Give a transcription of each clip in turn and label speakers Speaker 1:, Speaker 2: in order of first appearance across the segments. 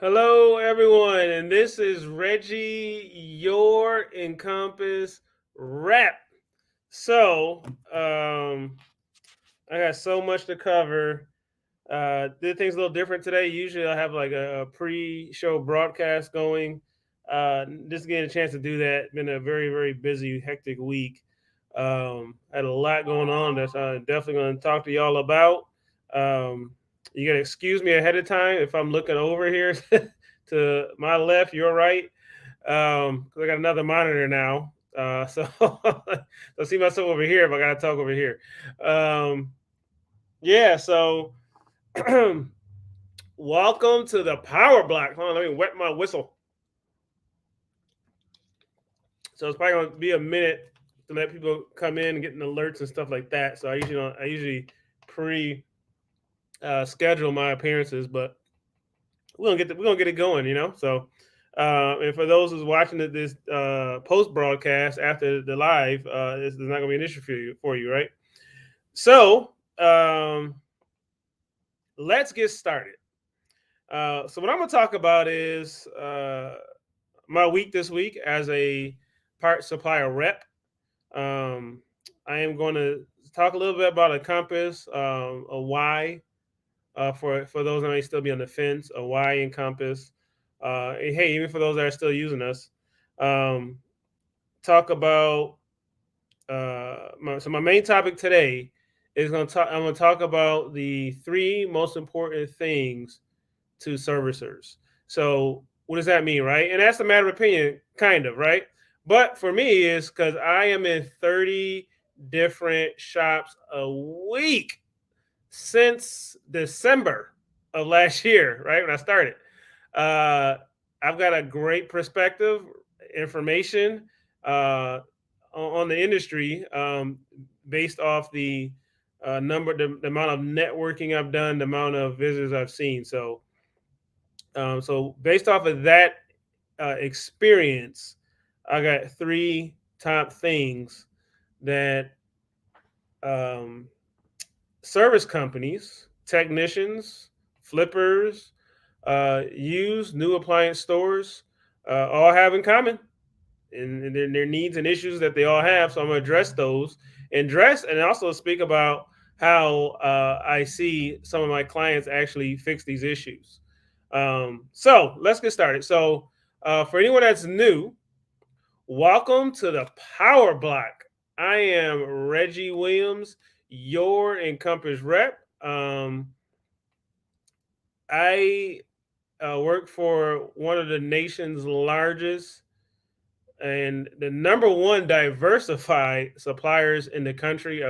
Speaker 1: Hello, everyone, and this is Reggie, your Encompass rep. So, I got so much to cover. Did things a little different today. Usually, I have like a pre-show broadcast going. Just getting a chance to do that. Been a very, very busy, hectic week. Had a lot going on. That's definitely going to talk to y'all about. You got to excuse me ahead of time if I'm looking over here to my left, your right, because I got another monitor now. So I see myself over here if I got to talk over here. Um, yeah, so welcome to the power block. Hold on, let me wet my whistle. So it's probably gonna be a minute to let people come in and get alerts and stuff like that. So I usually pre schedule my appearances, but we're gonna get it going, So and for those who's watching this post broadcast after the live, this is not gonna be an issue for you, right? So let's get started. So what I'm gonna talk about is my week this week as a part supplier rep. Um, I am going to talk a little bit about a compass, a why for those that may still be on the fence, a why in compass. And hey, even for those that are still using us, um, talk about my main topic today is going to talk. I'm going to talk about the three most important things to servicers. So what does that mean, right? And that's a matter of opinion, kind of, right? But for me, it's because I am in 30 different shops a week since December of last year, right? When I started. Uh, I've got a great perspective, information on the industry based off the amount of networking I've done, the amount of visitors I've seen. So based off of that experience, I got three top things that um, service companies, technicians, flippers, used new appliance stores all have in common, and their needs and issues that they all have. So I'm going to address those and also speak about how I see some of my clients actually fix these issues. So let's get started. So for anyone that's new, welcome to the Power Block. I am Reggie Williams, your Encompass rep. I work for one of the nation's largest and the number one diversified suppliers in the country,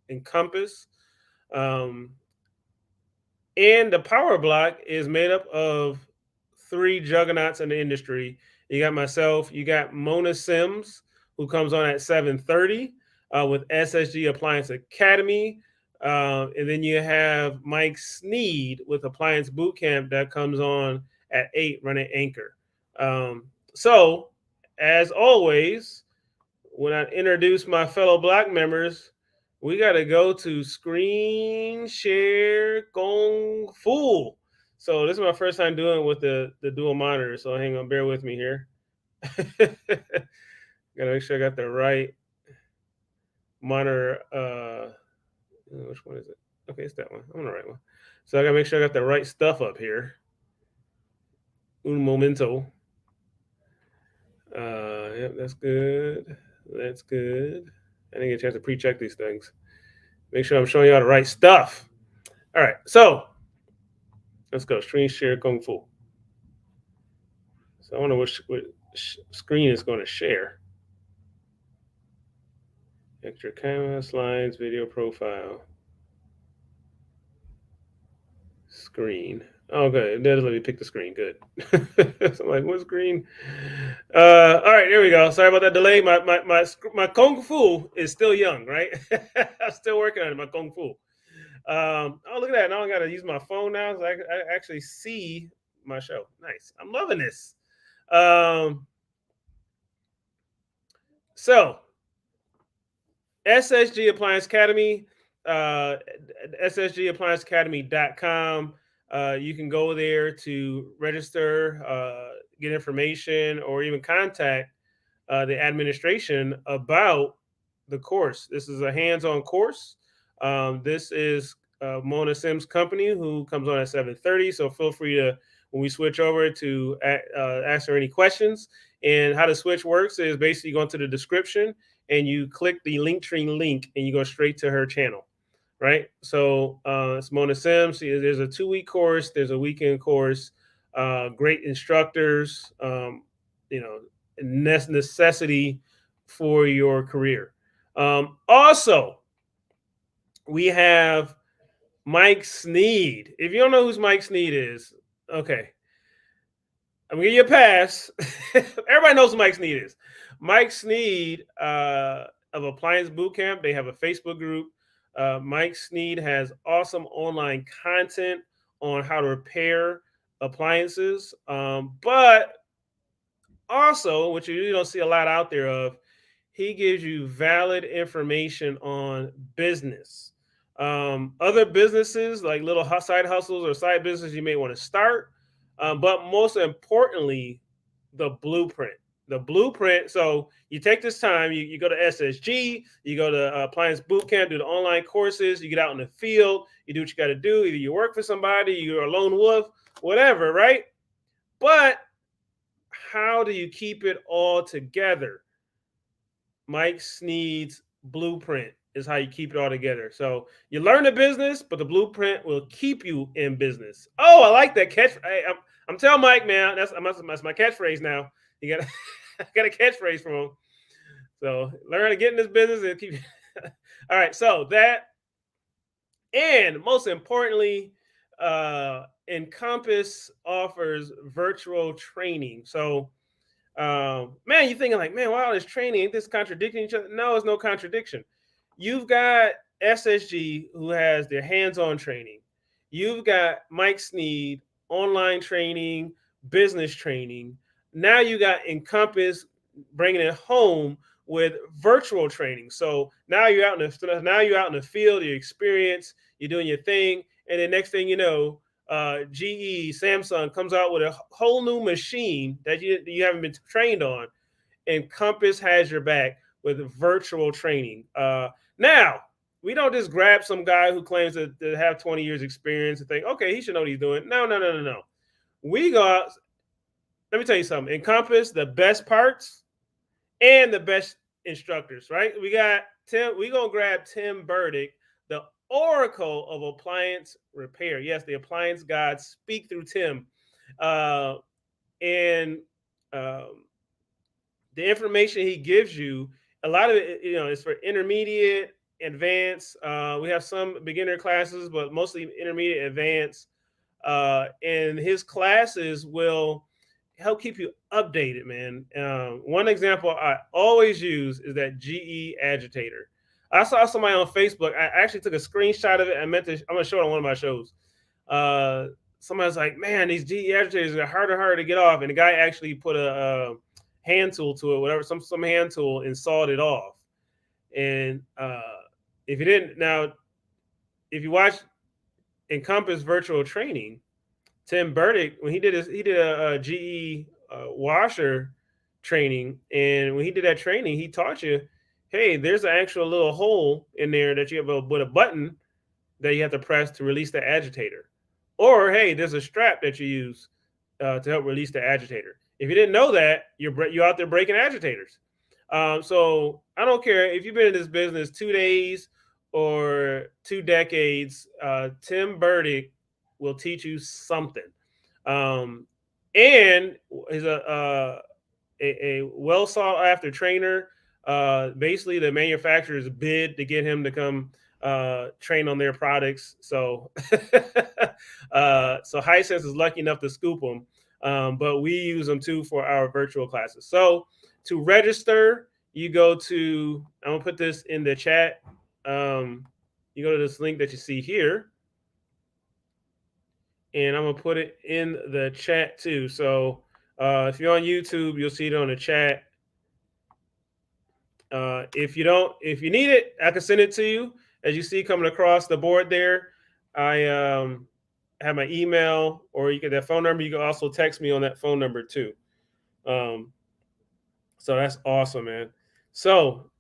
Speaker 1: Encompass. Um, and the Power Block is made up of three juggernauts in the industry. You got myself, you got Mona Sims, who comes on at 7:30 with SSG Appliance Academy. And then you have Mike Snead with Appliance Bootcamp that comes on at 8 running Anchor. So, as always, when I introduce my fellow Black members, we got to go to Screen Share Kung Fu. So this is my first time doing it with the dual monitor. So hang on, bear with me here. Gotta make sure I got the right monitor. Which one is it? Okay, it's that one. I'm on the right one. So I gotta make sure I got the right stuff up here. Un momento. Yep, that's good. That's good. I didn't get a chance to pre-check these things. Make sure I'm showing y'all the right stuff. All right, so let's go. Screen share Kung Fu. So I wonder what screen is going to share. Extra camera, slides, video profile, screen. Okay, it does let me pick the screen. Good. So I'm like, what screen? All right, there we go. Sorry about that delay. My Kung Fu is still young, right? I'm still working on it, my Kung Fu. Oh, look at that. Now I got to use my phone now so I actually see my show. Nice. I'm loving this. Um, so SSG Appliance Academy, ssgapplianceacademy.com. You can go there to register, get information, or even contact the administration about the course. This is a hands-on course. This is Mona Sims' company, who comes on at 7:30. So feel free to, when we switch over, to ask her any questions. And how the switch works is basically go into the description and you click the Linktree link and you go straight to her channel. Right. So it's Mona Sims. There's a 2-week course. There's a weekend course. Great instructors. You know, necessity for your career. Also, we have Mike Snead. If you don't know who Mike Snead is, okay, I'm gonna give you a pass. Everybody knows who Mike Snead is. Mike Snead of Appliance Bootcamp. They have a Facebook group. Mike Snead has awesome online content on how to repair appliances. But also, which you really don't see a lot out there of, he gives you valid information on business. Other businesses, like little side hustles or side business you may want to start. But most importantly, the blueprint. The blueprint. So you take this time, you go to SSG, you go to Appliance Bootcamp, do the online courses, you get out in the field, you do what you got to do. Either you work for somebody, you're a lone wolf, whatever, right? But how do you keep it all together? Mike Snead's blueprint is how you keep it all together. So you learn the business, but the blueprint will keep you in business. Oh, I like that catch. I'm telling Mike, man, that's my catchphrase now. You got I got a catchphrase from him. So learn how to get in this business and keep. All right, so that, and most importantly, Encompass offers virtual training. So man, you're thinking like, man, why all this training? Ain't this contradicting each other? No, it's no contradiction. You've got SSG, who has their hands-on training. You've got Mike Snead, online training, business training. Now you got Encompass bringing it home with virtual training. So now you're out in the field, your experience, you're doing your thing, and then next thing you know, GE, Samsung comes out with a whole new machine that you haven't been trained on. Encompass has your back with virtual training. Now, we don't just grab some guy who claims to have 20 years experience and think, okay, he should know what he's doing. No, no, no, no, no. We got, let me tell you something. Encompass the best parts and the best instructors, right? We got Tim. We're going to grab Tim Burdick, the oracle of appliance repair. Yes, the appliance gods speak through Tim. And the information he gives you, a lot of it, is for intermediate, advanced. We have some beginner classes, but mostly intermediate, advanced. And his classes will help keep you updated, man. One example I always use is that GE agitator. I saw somebody on Facebook. I actually took a screenshot of it. I'm gonna show it on one of my shows. Somebody's like, man, these GE agitators are harder and harder to get off. And the guy actually put a hand tool to it, whatever, some hand tool, and sawed it off. And if you didn't, now, if you watch Encompass virtual training, Tim Burdick, when he did a GE washer training, and when he did that training, he taught you, hey, there's an actual little hole in there that you have with a button that you have to press to release the agitator, or hey, there's a strap that you use to help release the agitator. If you didn't know that, you're out there breaking agitators. So I don't care if you've been in this business 2 days or 2 decades. Tim Burdick will teach you something, and is a well sought after trainer. Basically, the manufacturers bid to get him to come train on their products. So, so Hisense is lucky enough to scoop them, but we use them too for our virtual classes. So, to register, you go to, I'm gonna put this in the chat. You go to this link that you see here, and I'm gonna put it in the chat too. So if you're on YouTube, you'll see it on the chat. If you need it, I can send it to you. As you see coming across the board there, I have my email, or you get that phone number. You can also text me on that phone number too. Um, so that's awesome, man. So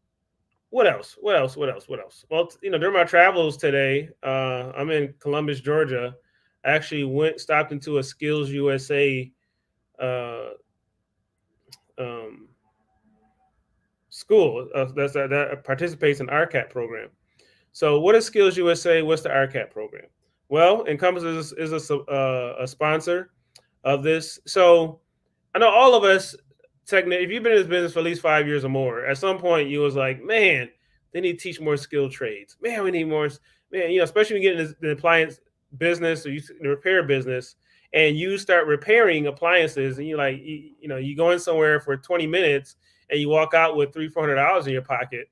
Speaker 1: what else? What else? What else? What else? Well, during my travels today, I'm in Columbus, Georgia. I actually stopped into a Skills USA uh, um, school that participates in RCAP program. So, what is Skills USA? What's the RCAP program? Well, Encompass is a sponsor of this. So, I know all of us, technically, if you've been in this business for at least 5 years or more, at some point you was like, man, they need to teach more skilled trades. Man, we need more. Man, especially when you get into the appliance business or the repair business, and you start repairing appliances, and you go in somewhere for 20 minutes and you walk out with $300-400 in your pocket.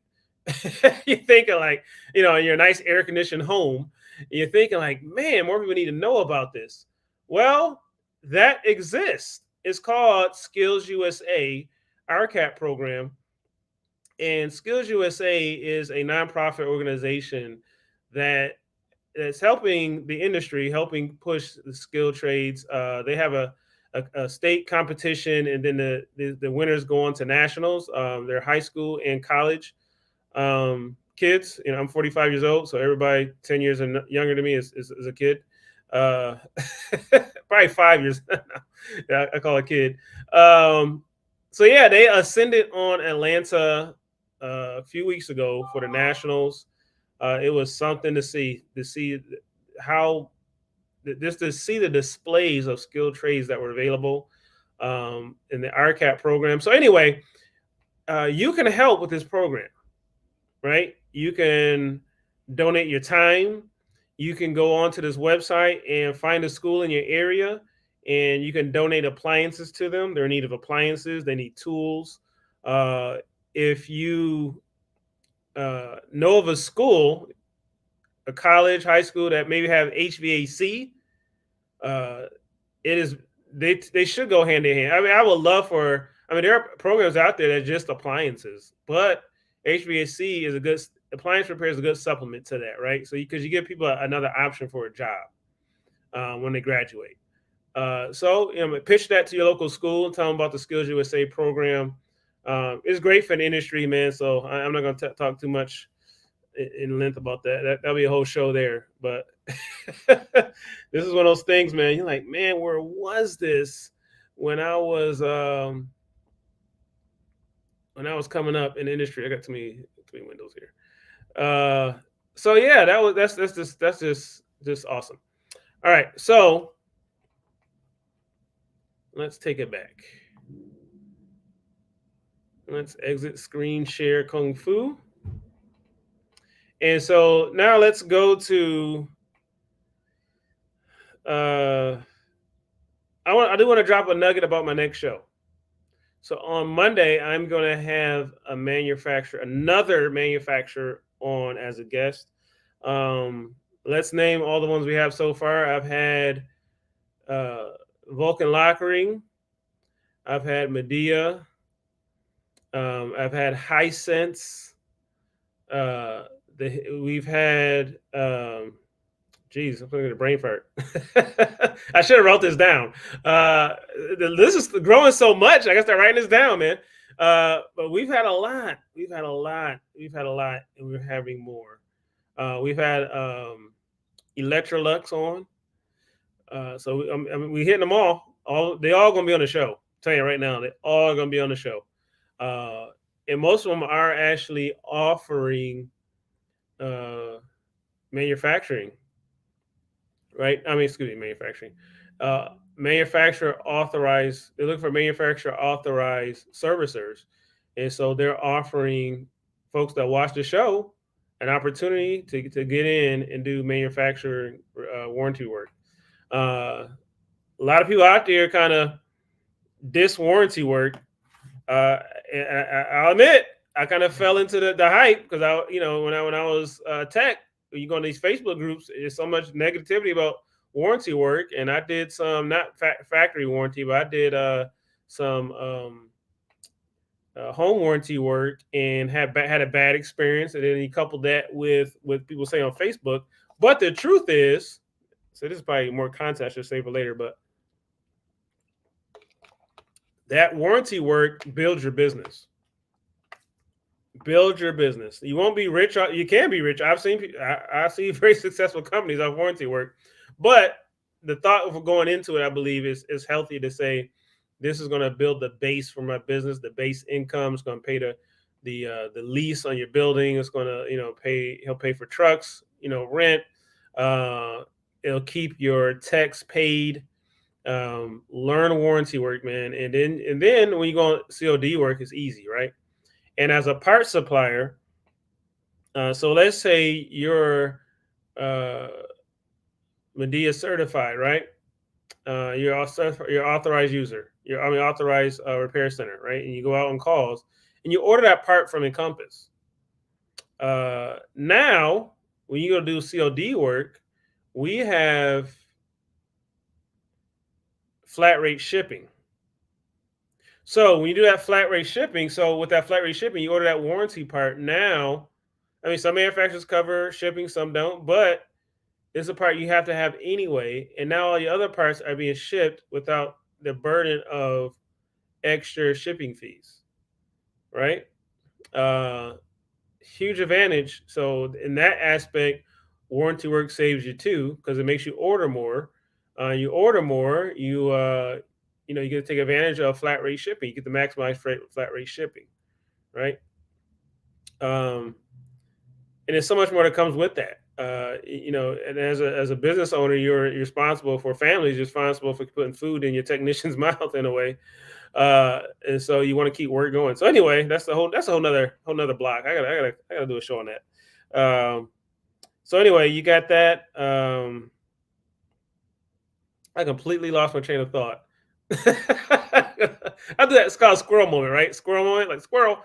Speaker 1: You're thinking like, in your nice air conditioned home, you're thinking like, man, more people need to know about this. Well, that exists. It's called Skills USA, RCAP program. And Skills USA is a nonprofit organization that that's helping the industry, helping push the skilled trades. They have a state competition, and then the winners go on to nationals. They're high school and college kids. I'm 45 years old, so everybody 10 years and younger than me is a kid. Uh, Probably 5 years. Yeah, I call a kid. So yeah, they ascended on Atlanta a few weeks ago for the nationals. It was something to see how just to see the displays of skilled trades that were available in the RCAP program. So anyway, you can help with this program, right? You can donate your time. You can go onto this website and find a school in your area, and you can donate appliances to them. They're in need of appliances, they need tools. If you know of a school, a college, high school that maybe have HVAC, uh, it is they should go hand in hand. I mean, I would love for. I mean, there are programs out there that are just appliances, but HVAC is a good appliance repair is a good supplement to that, right? So because you give people another option for a job when they graduate. So pitch that to your local school. Tell them about the Skills USA program. It's great for the industry, man. So I'm not going to talk too much in length about that. That'll be a whole show there. But this is one of those things, man. You're like, man, where was this when I was coming up in the industry? I got too many windows here. So yeah, that's just awesome. All right, so let's take it back. Let's exit screen share Kung Fu. And so now let's go to I do want to drop a nugget about my next show. So on Monday, I'm going to have another manufacturer on as a guest. Let's name all the ones we have so far. I've had Vulcan Lockering. I've had Medea. I've had Hisense. We've had geez, I'm putting a brain fart. I should have wrote this down. This is growing so much. I got to start writing this down, man. But we've had a lot. We've had a lot, and we're having more. We've had Electrolux on. So we hitting them all. They all gonna be on the show. I'm telling you right now, they all gonna be on the show. And most of them are actually offering manufacturing. Right? I mean, excuse me, manufacturing. Manufacturer authorized. They look for manufacturer authorized servicers, and so they're offering folks that watch the show an opportunity to get in and do manufacturer warranty work. A lot of people out there kind of diss warranty work. I'll admit I kind of fell into the hype because when I was tech, you go on these Facebook groups, there's so much negativity about warranty work, and I did some not factory warranty, but I did some home warranty work and had a bad experience, and then he coupled that with people saying on Facebook. But the truth is, So this is probably more content I should say for later, but that warranty work builds your business. Build your business. You won't be rich. You can be rich. I see very successful companies on warranty work, but the thought of going into it, I believe, is healthy to say this is going to build the base for my business. The base income is going to pay the lease on your building. It's going to help pay for trucks, rent. Uh, it'll keep your techs paid. Learn warranty work, man, and then when you go on COD work, it's easy, right? And as a part supplier, so let's say you're uh, Medea certified, right? You're authorized user. You're authorized repair center, right? And you go out on calls and you order that part from Encompass. Now, when you go do COD work, we have flat rate shipping. So when you do that flat rate shipping, so with that flat rate shipping, you order that warranty part. Now, I mean, some manufacturers cover shipping, some don't, but it's a part you have to have anyway. And now all the other parts are being shipped without the burden of extra shipping fees, right? Uh, Huge advantage. So in that aspect, warranty work saves you too because it makes you order more. You order more, you get to take advantage of flat rate shipping. You get the maximized flat rate shipping, right? Um, and there's so much more that comes with that. And as a business owner, you're responsible for families. You're responsible for putting food in your technician's mouth in a way, and so you want to keep work going. So anyway, that's a whole nother block. I gotta do a show on that. So anyway, you got that. I completely lost my train of thought. I do that. It's called squirrel moment, right? Squirrel moment, like squirrel.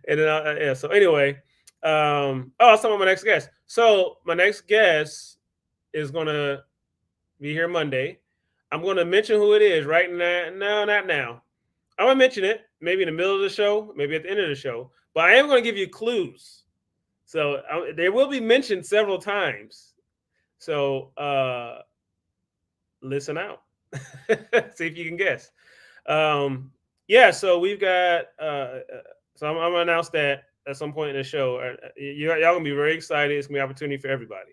Speaker 1: And then, yeah. So anyway, I was talking about my next guest. So my next guest is gonna be here Monday. I'm gonna mention who it is right now. No, not now. I'm gonna mention it maybe in the middle of the show, maybe at the end of the show. But I am gonna give you clues. So they will be mentioned several times. So listen out. See if you can guess. Yeah, so we've got. So I'm gonna announce that at some point in the show. Y'all gonna be very excited. It's gonna be an opportunity for everybody.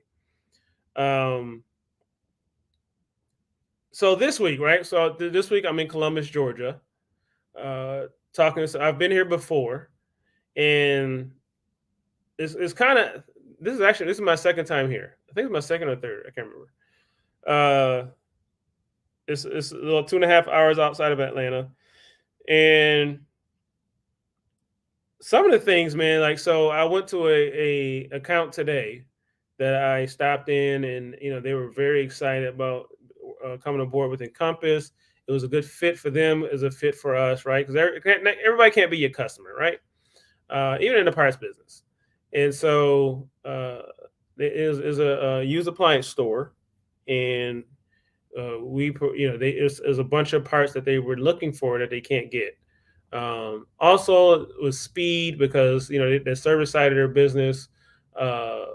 Speaker 1: So this week, right? So this week I'm in Columbus, Georgia. Talking. So I've been here before, and it's kind of. This is my second time here. I think it's my second or third. I can't remember. Uh, it's a little 2.5 hours outside of Atlanta, and some of the things, man, like so I went to a account today that I stopped in, and they were very excited about coming aboard with Encompass. It was a good fit for them, as a fit for us, right? Because everybody can't be your customer, right? Even in the parts business. And so it is a used appliance store, and there's a bunch of parts that they were looking for that they can't get. Also, it was speed because the service side of their business uh,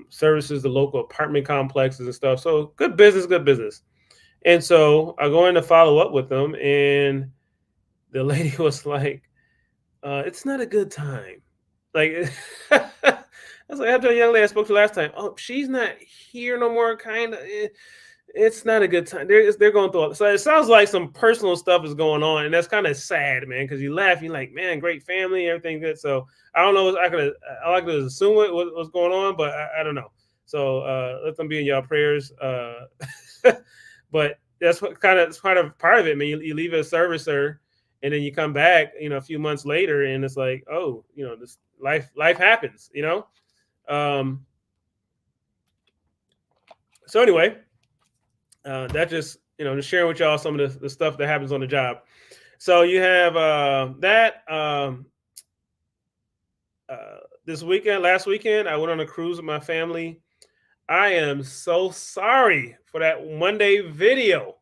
Speaker 1: services the local apartment complexes and stuff. So good business, good business. And so I go in to follow up with them, and the lady was like, "It's not a good time." Like, I was like, "After the young lady I spoke to last time, oh, she's not here no more." Kind of. It's not a good time. They're going through it. So it sounds like some personal stuff is going on, and that's kind of sad, man. Because you laugh, you're like, man, great family, everything good. So I don't know. I like to assume what's going on, but I don't know. So let them be in your prayers. But that's what it's kind of part of it. I mean, you leave a servicer, and then you come back, a few months later, and it's like, oh, this life happens, So anyway. That just sharing with y'all some of the stuff that happens on the job. So you have that last weekend, I went on a cruise with my family. I am so sorry for that Monday video.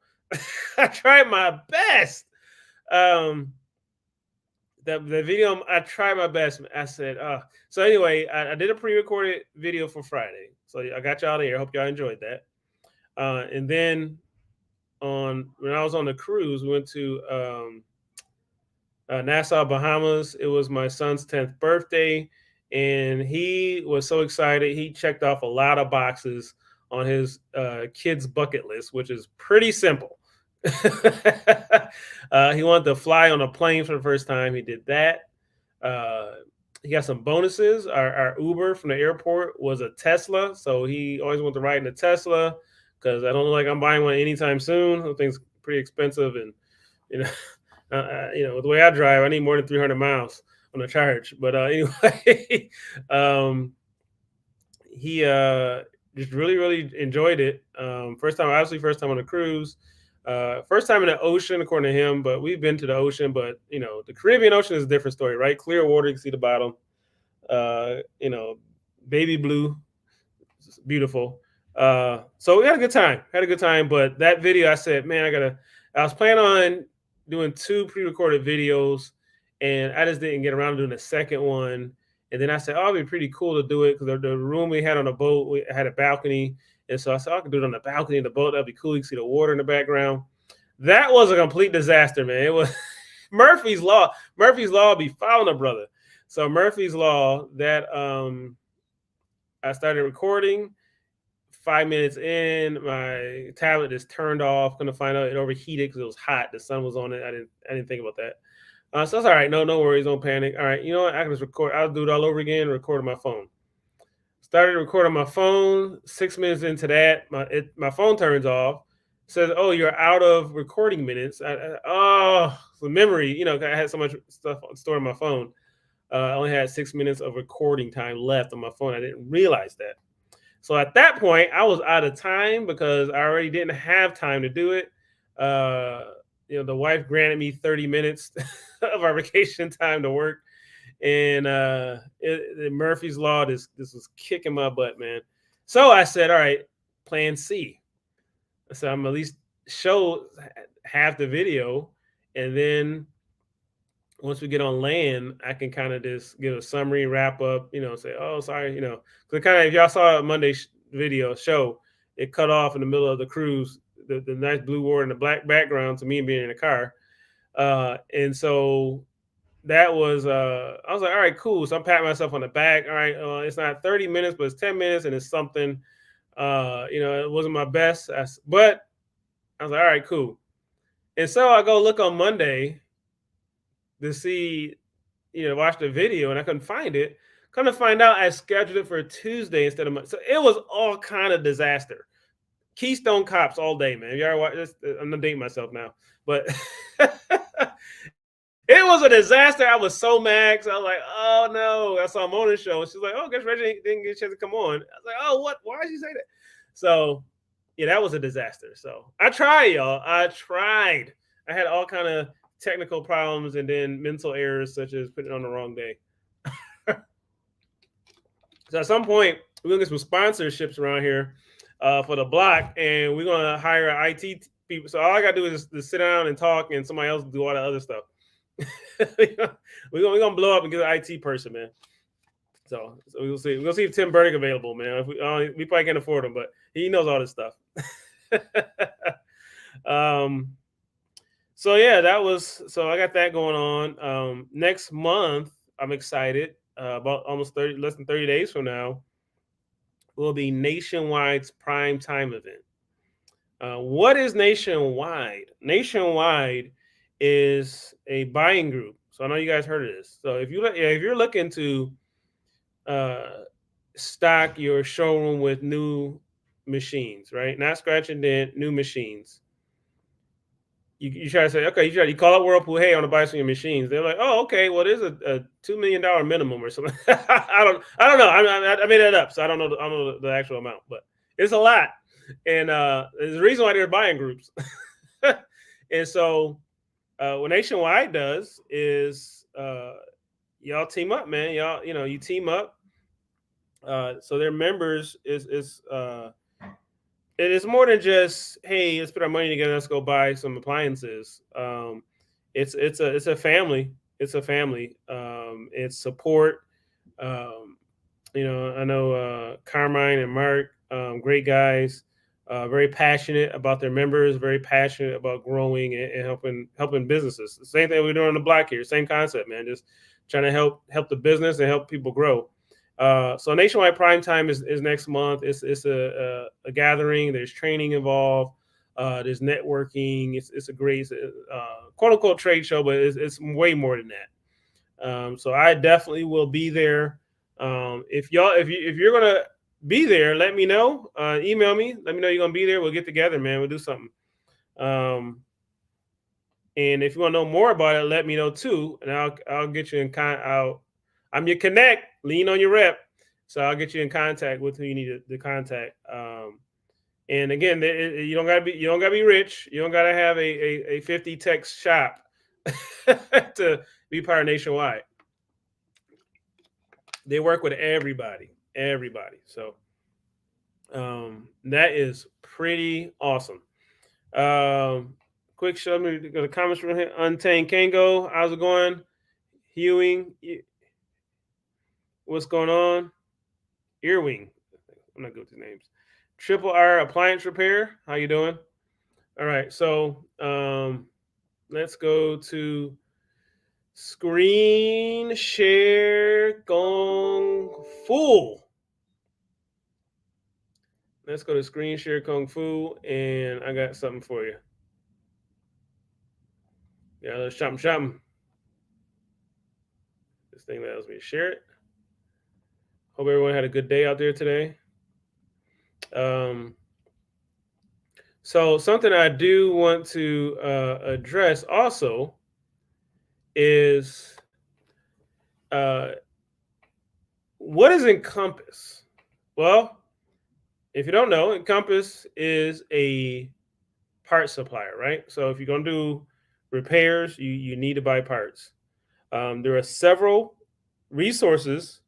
Speaker 1: I tried my best. The video, I tried my best. I said, so anyway, I did a pre-recorded video for Friday. So I got y'all there. Hope y'all enjoyed that. And then when I was on the cruise, we went to Nassau, Bahamas. It was my son's 10th birthday, and he was so excited. He checked off a lot of boxes on his kids' bucket list, which is pretty simple. He wanted to fly on a plane for the first time. He did that. Uh, he got some bonuses. Our Uber from the airport was a Tesla, so he always wanted to ride in a Tesla because I don't look like I'm buying one anytime soon. The thing's pretty expensive, and you know, the way I drive, I need more than 300 miles on a charge. But anyway, um, he just really, really enjoyed it. First time, obviously, first time on a cruise. First time in the ocean, according to him. But we've been to the ocean. But the Caribbean Ocean is a different story, right? Clear water, you can see the bottom. Uh, you know, baby blue, it's beautiful. So we had a good time. Had a good time. But that video, I said, man, I was planning on doing two pre-recorded videos, and I just didn't get around to doing the second one. And then I said, oh, it'd be pretty cool to do it because the room we had on the boat, we had a balcony. And so I said, I could do it on the balcony of the boat. That'd be cool. You can see the water in the background. That was a complete disaster, man. It was Murphy's Law. Murphy's Law be following a brother. So Murphy's Law, that I started recording. 5 minutes in, my tablet just turned off. Gonna find out it overheated because it was hot. The sun was on it. I didn't think about that. So that's all right. No worries. Don't panic. All right. You know what? I can just record. I'll do it all over again. Record on my phone. Started recording my phone. 6 minutes into that, my phone turns off. Says, "Oh, you're out of recording minutes." The memory. I had so much stuff stored on my phone. I only had 6 minutes of recording time left on my phone. I didn't realize that. So at that point, I was out of time because I already didn't have time to do it. The wife granted me 30 minutes of our vacation time to work, and Murphy's Law. This was kicking my butt, man. So I said, all right, plan C. So I'm at least show half the video, and then once we get on land, I can kind of just give a summary, wrap up, say, oh, sorry, because kind of, if y'all saw a Monday video show, it cut off in the middle of the cruise, the nice blue water and the black background to me being in the car. And so that was, I was like, all right, cool. So I'm patting myself on the back. All right, it's not 30 minutes, but it's 10 minutes and it's something, it wasn't my best, but I was like, all right, cool. And so I go look on Monday to see, watch the video, and I couldn't find it. Come to find out, I scheduled it for Tuesday instead of Monday. So it was all kind of disaster. Keystone Cops all day, man. You ever watch this? I'm gonna date myself now, but it was a disaster. I was so mad. I was like, oh no. I saw Mona's show. She's like, oh, guess Reggie didn't get a chance to come on. I was like, oh, what? Why did she say that? So yeah, that was a disaster. So I tried, y'all. I tried. I had all kind of technical problems and then mental errors such as putting it on the wrong day. So at some point, we're gonna get some sponsorships around here for the block, and we're gonna hire IT people. So all I gotta do is just sit down and talk, and somebody else do all the other stuff. we're gonna blow up and get an IT person, man. So we'll see. We're gonna see if Tim Burdick available, man. If we probably can't afford him, but he knows all this stuff. So yeah, so I got that going on. Next month, I'm excited. About almost less than 30 days from now, will be Nationwide's prime time event. What is Nationwide? Nationwide is a buying group. So I know you guys heard of this. So if you're looking to stock your showroom with new machines, right? Not scratch and dent, new machines. You try to say, okay, you call up Whirlpool, hey, I want to buy some of your machines. They're like, oh, okay, well, there's a $2 million minimum or something. I don't know. I made that up, so I don't know the actual amount, but it's a lot. And there's a reason why they're buying groups. And so what Nationwide does is y'all team up, man. You team up. So their members it is more than just, hey, let's put our money together, let's go buy some appliances. It's a family. It's a family. It's support. I know Carmine and Mark, great guys. very passionate about their members, very passionate about growing and helping businesses. The same thing we're doing on the block here. Same concept, man. Just trying to help the business and help people grow. So Nationwide Prime Time is next month. It's a gathering. There's training involved. There's networking. It's a great quote unquote trade show, but it's way more than that. So I definitely will be there. If you're gonna be there, let me know. Email me. Let me know you're gonna be there. We'll get together, man. We'll do something. Um, and if you want to know more about it, let me know too, and I'll get you in I'm your connect. Lean on your rep, so I'll get you in contact with who you need to contact. And again, you don't gotta be rich. You don't gotta have a 50 text shop to be part of Nationwide. They work with everybody. So that is pretty awesome. Quick show me the comments from here. Untamed Kango, how's it going? Hewing, what's going on? Earwing, I'm not good with these names. Triple R Appliance Repair, how you doing? All right, so let's go to screen share Kung Fu. Let's go to screen share Kung Fu, and I got something for you. Yeah, let's something. This thing allows me to share it. Hope everyone had a good day out there today. So something I do want to address also is what is Encompass? Well, if you don't know, Encompass is a part supplier, right? So if you're going to do repairs, you need to buy parts. There are several resources,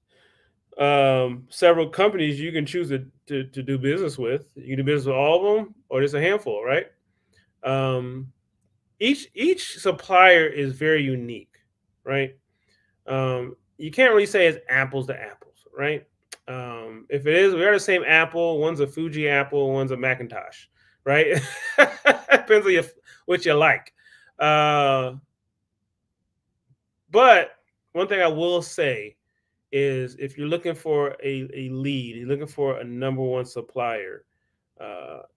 Speaker 1: several companies you can choose to do business with. You can do business with all of them, or just a handful, right? Um, each supplier is very unique, right? You can't really say it's apples to apples, right? If it is, we are the same apple. One's a Fuji apple, one's a Macintosh, right? Depends on what you like. But one thing I will say is if you're looking for a lead, you're looking for a number one supplier,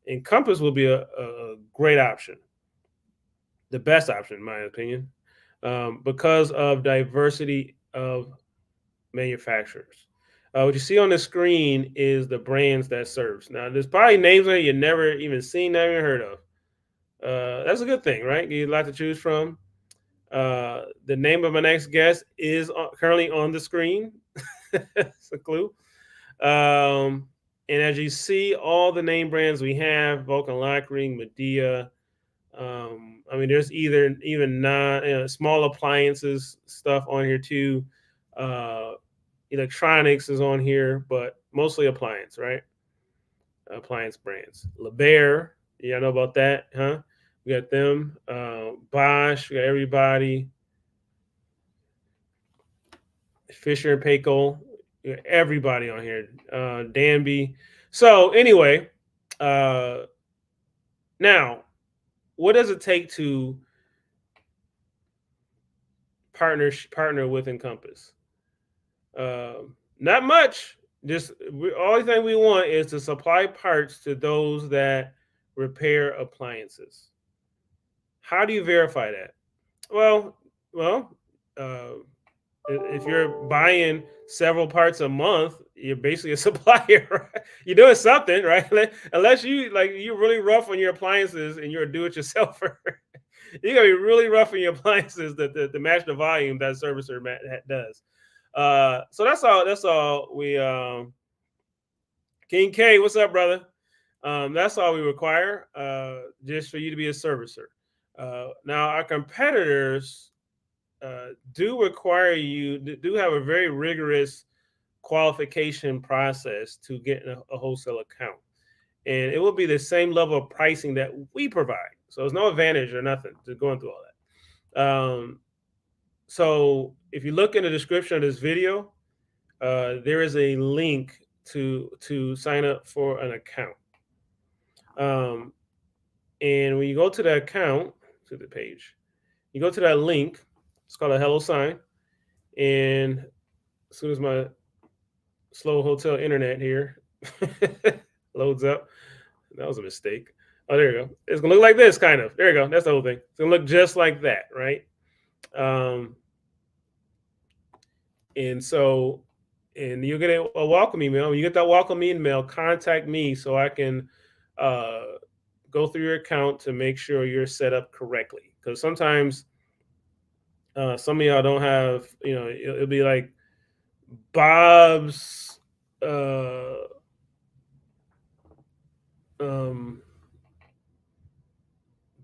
Speaker 1: Encompass will be a great option, the best option, in my opinion, because of diversity of manufacturers. What you see on the screen is the brands that serves. Now, there's probably names that you never even seen, never even heard of. That's a good thing, right? You get a lot to choose from. The name of my next guest is currently on the screen. It's a clue. And as you see, all the name brands we have: Vulcan Lockring, Medea. I mean, there's even non small appliances stuff on here too. Uh, Electronics is on here, but mostly appliance, right? Appliance brands. LeBaire, yeah, I know about that, huh? We got them. Bosch, we got everybody. Fisher and Paykel, everybody on here. Danby. So anyway, uh, now what does it take to partner with Encompass? Not much. Just only thing we want is to supply parts to those that repair appliances. How do you verify that? Well, well, uh, if you're buying several parts a month, you're basically a supplier. Right? You're doing something, right? Unless you're really rough on your appliances and you're a do-it-yourselfer. You gotta be really rough on your appliances to match the volume that servicer does. So that's all. That's all we. King K, what's up, brother? That's all we require, just for you to be a servicer. Now, our competitors do require do have a very rigorous qualification process to get a wholesale account, and it will be the same level of pricing that we provide. So there's no advantage or nothing to going through all that. So if you look in the description of this video, there is a link to sign up for an account. Um, and when you go to the account, to the page, you go to that link. It's called a hello sign. And as soon as my slow hotel internet here loads up, that was a mistake. Oh, there you go. It's gonna look like this, kind of. There you go. That's the whole thing. It's gonna look just like that, right? Um, and so, and you get a welcome email. When you get that welcome email, contact me so I can uh, go through your account to make sure you're set up correctly. Because sometimes some of y'all don't have, it'll be like Bob's uh, um,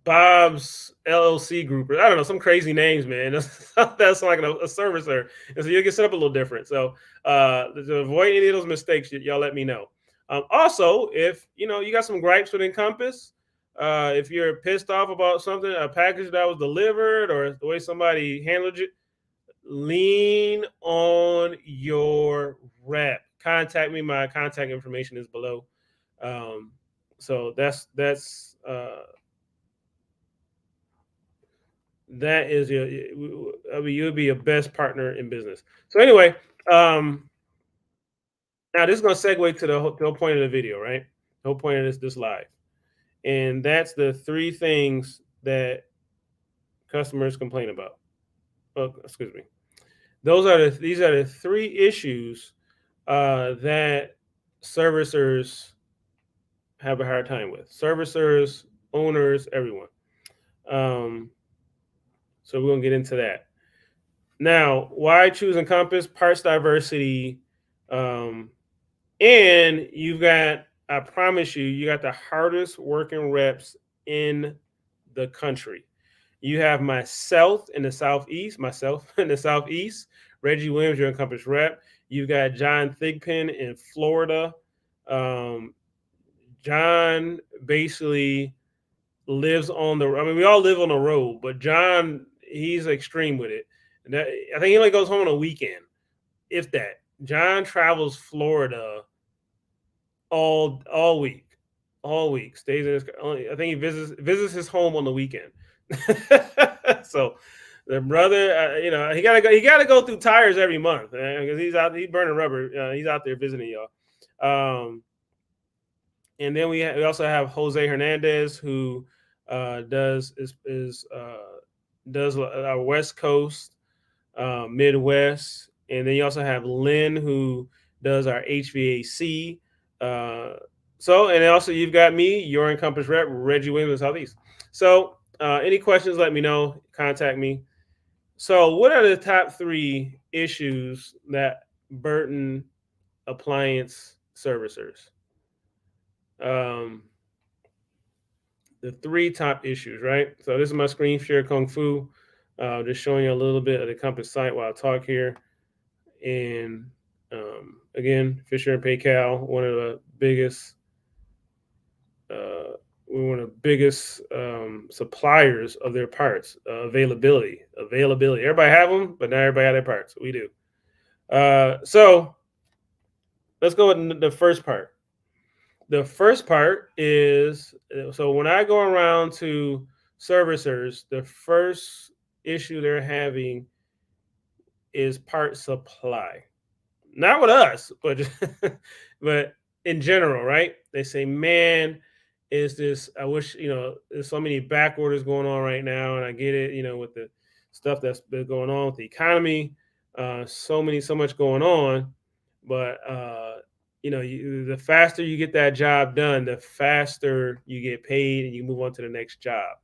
Speaker 1: Bob's LLC group, or I don't know, some crazy names, man. That's like a servicer, and so you'll get set up a little different. So to avoid any of those mistakes, y'all let me know. Also, if you got some gripes with Encompass, if you're pissed off about something, a package that was delivered, or the way somebody handled it, lean on your rep. Contact me. My contact information is below. Um, so that is your, I mean, you'll be your best partner in business. So anyway, um now this is going to segue to the whole point of the video, right? The whole point of this live, and that's the three things that customers complain about. Oh, excuse me. These are the three issues that servicers have a hard time with. Servicers, owners, everyone. um so we're going to get into that. Now, why choose Encompass? Parts diversity. Um, and you've got, I promise you, you got the hardest working reps in the country. You have myself in the Southeast, Reggie Williams, your Encompass rep. You've got John Thigpen in Florida. Um, John basically lives on the, I mean, we all live on the road, but John, he's extreme with it. And I think he only goes home on a weekend, if that. John travels Florida all week, all week. Stays in his. I think he visits his home on the weekend. So the brother, he gotta go. He gotta go through tires every month because he's burning rubber. He's out there visiting y'all. And then we also have Jose Hernandez, who does our West Coast, Midwest, and then you also have Lynn, who does our HVAC. And then also you've got me, your Encompass rep, Reggie Williams, Southeast. So any questions, let me know. Contact me. So what are the top three issues that Burton appliance servicers? Um, the three top issues, right? So this is my screen share Kung Fu. Just showing you a little bit of the Compass site while I talk here. And again, Fisher and Paykel, one of the biggest, we're one of the biggest suppliers of their parts. Availability. Everybody have them, but not everybody have their parts. We do. So let's go with the first part. The first part is, so when I go around to servicers, the first issue they're having is part supply. Not with us, but but in general, right? They say, "Man, is this? I wish there's so many back orders going on right now, and I get it, with the stuff that's been going on with the economy, so much going on, but the faster you get that job done, the faster you get paid, and you move on to the next job.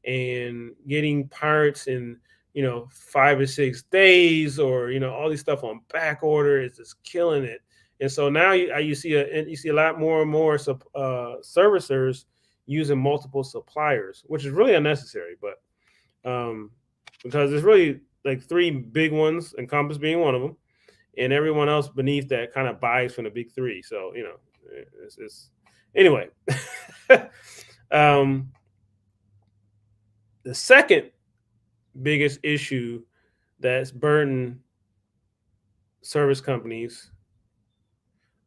Speaker 1: And getting parts in 5 or 6 days, or all these stuff on back order is just killing it. And so now you see a lot more and more servicers using multiple suppliers, which is really unnecessary, but because there's really like three big ones, Encompass being one of them, and everyone else beneath that kind of buys from the big three. So it's anyway. um, the second biggest issue that's burden service companies,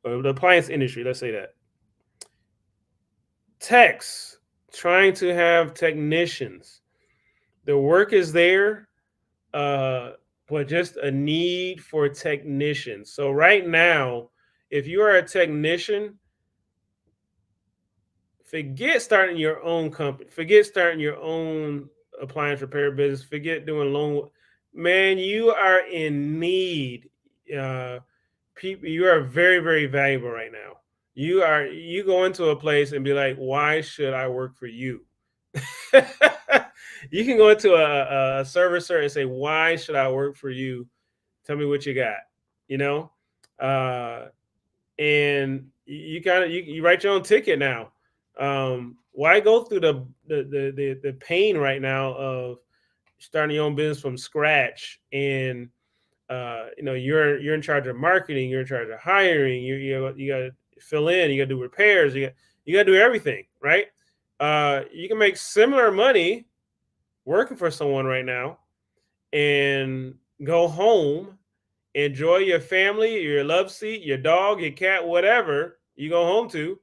Speaker 1: or the appliance industry, let's say that, Techs trying to have technicians. The work is there, uh, but just a need for technicians. So right now, if you are a technician, forget starting your own company. Forget starting your own appliance repair business. Forget doing loan. Man, you are in need. Uh, People, you are very, very valuable right now. You go into a place and be like, why should I work for you? You can go into a servicer and say, why should I work for you? Tell me what you got. You know, uh, and you kind of you write your own ticket now. Why go through the pain right now of starting your own business from scratch? And you're in charge of marketing, you're in charge of hiring, you got to fill in, you got to do repairs, you got to do everything, right? You can make similar money working for someone right now and go home, enjoy your family, your love seat, your dog, your cat, whatever you go home to,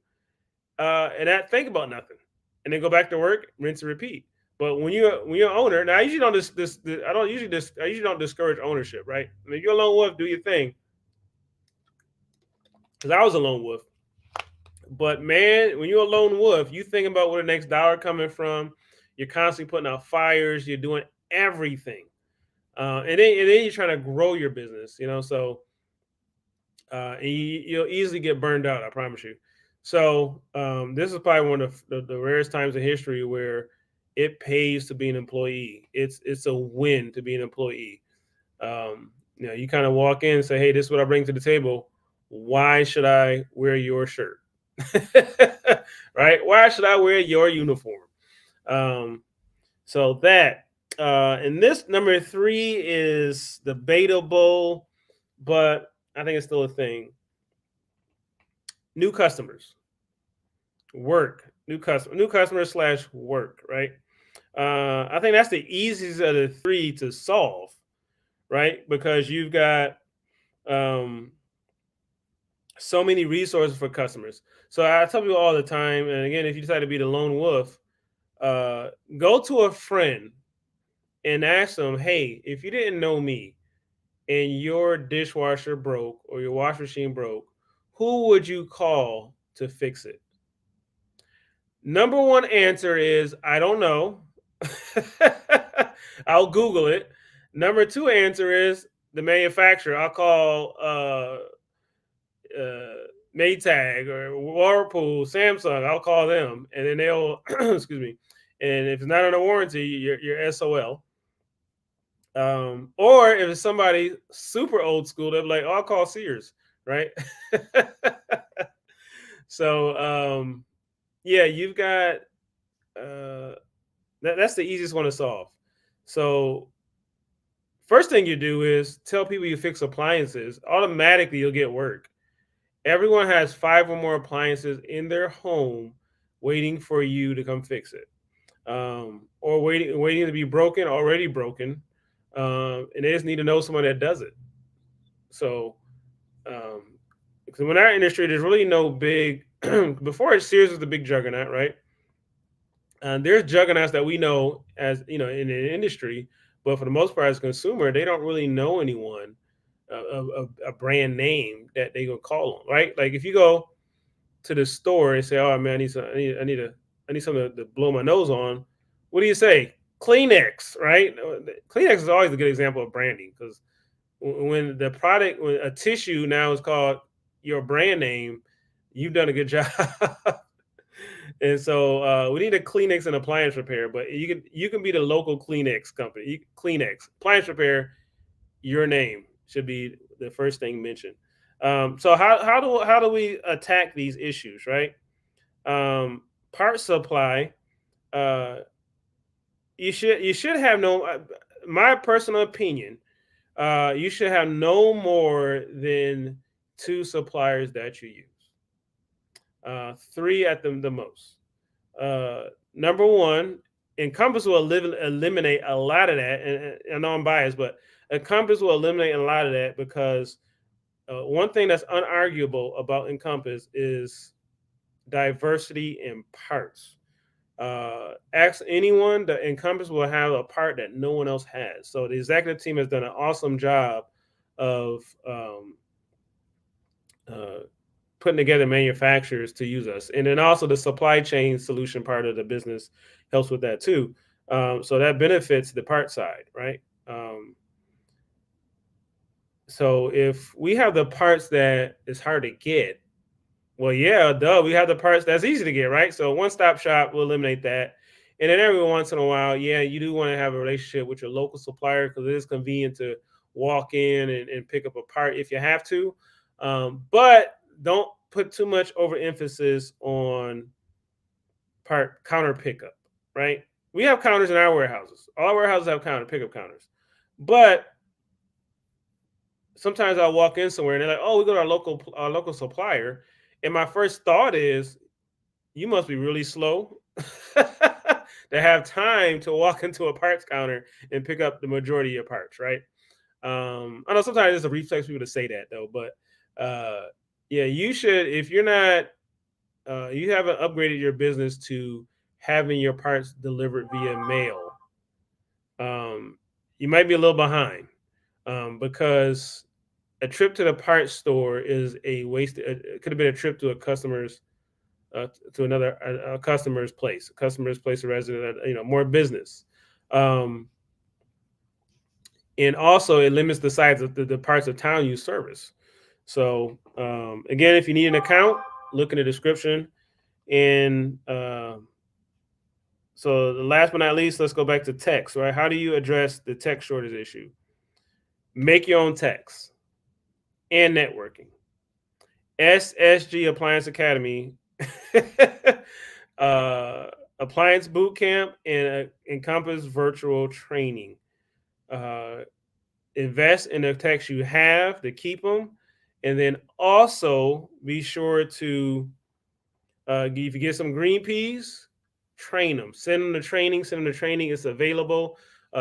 Speaker 1: and not think about nothing, and then go back to work, rinse and repeat. But when you're an owner, now I usually don't I usually don't discourage ownership, right? I mean, you're a lone wolf, do your thing, because I was a lone wolf. But man, when you're a lone wolf, you think about where the next dollar coming from. You're constantly putting out fires. You're doing everything, and then you're trying to grow your business. So and you'll easily get burned out. I promise you. So this is probably one of the rarest times in history where it pays to be an employee. It's a win to be an employee. You kind of walk in and say, "Hey, this is what I bring to the table. Why should I wear your shirt?" Right? Why should I wear your uniform? Um, so that and this number three is debatable, but I think it's still a thing. New customers, new customers slash work, right? I think that's the easiest of the three to solve, right? Because you've got um, so many resources for customers. So I tell people all the time, and again, if you decide to be the lone wolf, uh, go to a friend and ask them, hey, if you didn't know me and your dishwasher broke or your wash machine broke, who would you call to fix it? Number one answer is I don't know. I'll Google it. Number two answer is the manufacturer. I'll call uh, Maytag or Whirlpool, Samsung. I'll call them, and then they'll excuse me. And if it's not under warranty, you're SOL. Or if it's somebody super old school, they'll be like, "Oh, I'll call Sears," right? So yeah, you've got that's the easiest one to solve. So first thing you do is tell people you fix appliances. Automatically, you'll get work. Everyone has 5 or more appliances in their home waiting for you to come fix it, or waiting to be broken, already broken, and they just need to know someone that does it. So, because in our industry, there's really no big. Before Sears was the big juggernaut, right? There's juggernauts that we know as in the industry, but for the most part, as a consumer, they don't really know anyone a brand name that they gonna call on, right? Like if you go to the store and say, "Oh man, I need something to blow my nose on," what do you say? Kleenex, right? Kleenex is always a good example of branding because when a tissue now is called your brand name, you've done a good job. And so we need a Kleenex and appliance repair, but you can be the local Kleenex company. Kleenex appliance repair, your name should be the first thing mentioned. So how do we attack these issues, right? Part supply. Uh, you should have no. My personal opinion. You should have no more than 2 suppliers that you use. Three at the most. Number one, Encompass will eliminate a lot of that. And I know I'm biased, but Encompass will eliminate a lot of that because one thing that's unarguable about Encompass is diversity in parts. Ask anyone, the Encompass will have a part that no one else has. So the executive team has done an awesome job of uh, putting together manufacturers to use us. And then also the supply chain solution part of the business helps with that too. So that benefits the part side, right? So if we have the parts that is hard to get, well, yeah, duh, we have the parts that's easy to get, right? So one stop shop will eliminate that. And then every once in a while, yeah, you do want to have a relationship with your local supplier because it is convenient to walk in and pick up a part if you have to. But don't put too much overemphasis on part counter pickup, right? We have counters in our warehouses. All our warehouses have counter pickup counters. But sometimes I'll walk in somewhere and they're like, "Oh, we go to our local supplier," and my first thought is, "You must be really slow to have time to walk into a parts counter and pick up the majority of your parts." Right? I know sometimes it's a reflex for people to say that though, but yeah, you should if you're not you haven't upgraded your business to having your parts delivered via mail. Um, you might be a little behind because a trip to the parts store is a waste. It could have been a trip to a customer's to another a customer's place of residence. More business, um, and also it limits the size of the parts of town you service. So again, if you need an account, look in the description. And so, the last but not least, let's go back to text. Right? How do you address the tech shortage issue? Make your own text and networking. SSG Appliance Academy, uh, Appliance Boot Camp, and Encompass Virtual Training. Uh, Invest in the techs you have to keep them, and then also be sure to if you get some green peas, train them. Send them to training. Send them to training. It's available.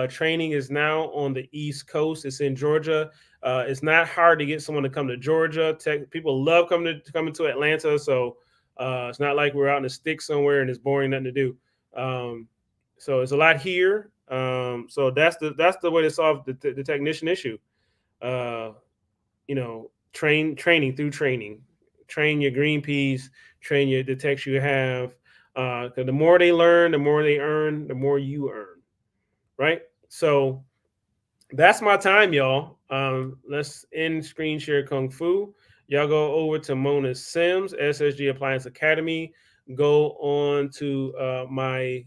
Speaker 1: Training is now on the East Coast. It's in Georgia. It's not hard to get someone to come to Georgia. People love coming to Atlanta, so it's not like we're out in the sticks somewhere and it's boring, nothing to do. So it's a lot here. So that's the way to solve the technician issue. Uh, training through training. Train your green peas. Train the techs you have. Because the more they learn, the more they earn, the more you earn. Right. So that's my time, y'all. Let's end screen share kung fu. Y'all go over to Mona Sims, SSG Appliance Academy. Go on to my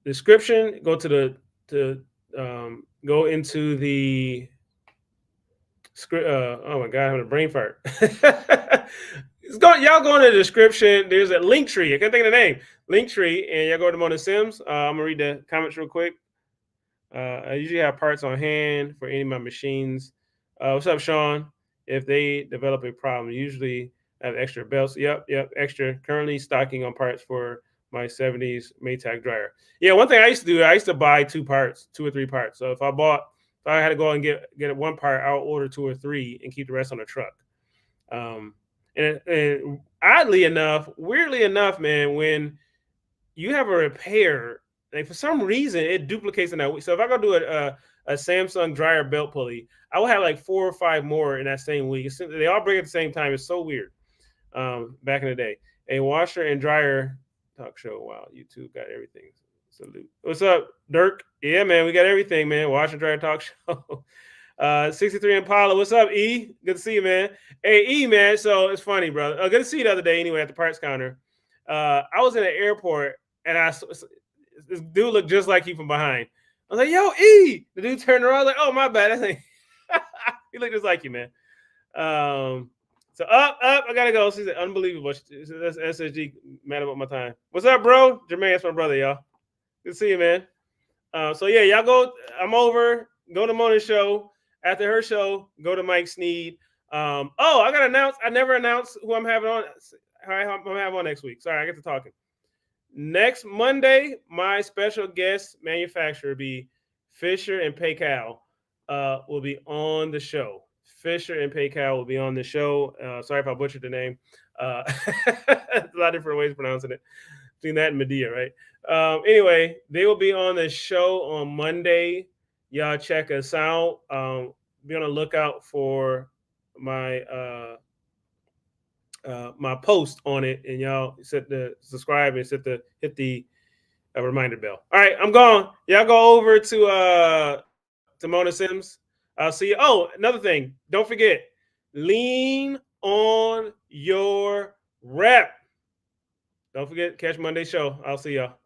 Speaker 1: description. Go to go into the script. Oh my god, I'm having a brain fart. Y'all go in the description. There's a link tree. I can't think of the name. Link tree, and y'all go to Mona Sims. I'm gonna read the comments real quick. I usually have parts on hand for any of my machines. What's up, Sean? If they develop a problem, usually have extra belts. Yep, extra. Currently stocking on parts for my 70s Maytag dryer. Yeah, one thing I used to do, I used to buy two or three parts. So if I had to go and get one part, I'll order two or three and keep the rest on the truck. And oddly enough, weirdly enough, man, when you have a repair, like for some reason it duplicates in that week. So if I go do a Samsung dryer belt pulley, I will have like 4 or 5 more in that same week. They all break at the same time. It's so weird. Back in the day, a washer and dryer talk show. Wow, YouTube got everything. Salute. What's up, Dirk? Yeah, man, we got everything, man. Washer and dryer talk show. 63 Impala. What's up, E? Good to see you, man. Hey, E, man. So it's funny, brother. Good to see you the other day. Anyway, at the parts counter, I was in an airport and this dude looked just like you from behind. I was like, "Yo, E!" The dude turned around. I was like, "Oh, my bad." I think he looked just like you, man. So up. I gotta go. She said, "Unbelievable." That's SSG. Mad about my time. What's up, bro? Jermaine, that's my brother, y'all. Good to see you, man. So yeah, y'all go. I'm over. Go to Mona's show. After her show, go to Mike Snead. I gotta announce. I never announced who I'm having on. I'm having on next week. Sorry, I get to talking. Next Monday, my special guest manufacturer be Fisher and Paycal will be on the show. Fisher and Paycal will be on the show. Sorry if I butchered the name. A lot of different ways of pronouncing it. Between that and Medea, right? Anyway, they will be on the show on Monday. Y'all check us out. Be on the lookout for my my post on it, and y'all set the subscribe and hit the reminder bell. All right, I'm gone. Y'all go over to Mona Sims. I'll see you. Oh, another thing. Don't forget, lean on your rep. Don't forget, catch Monday's show. I'll see y'all.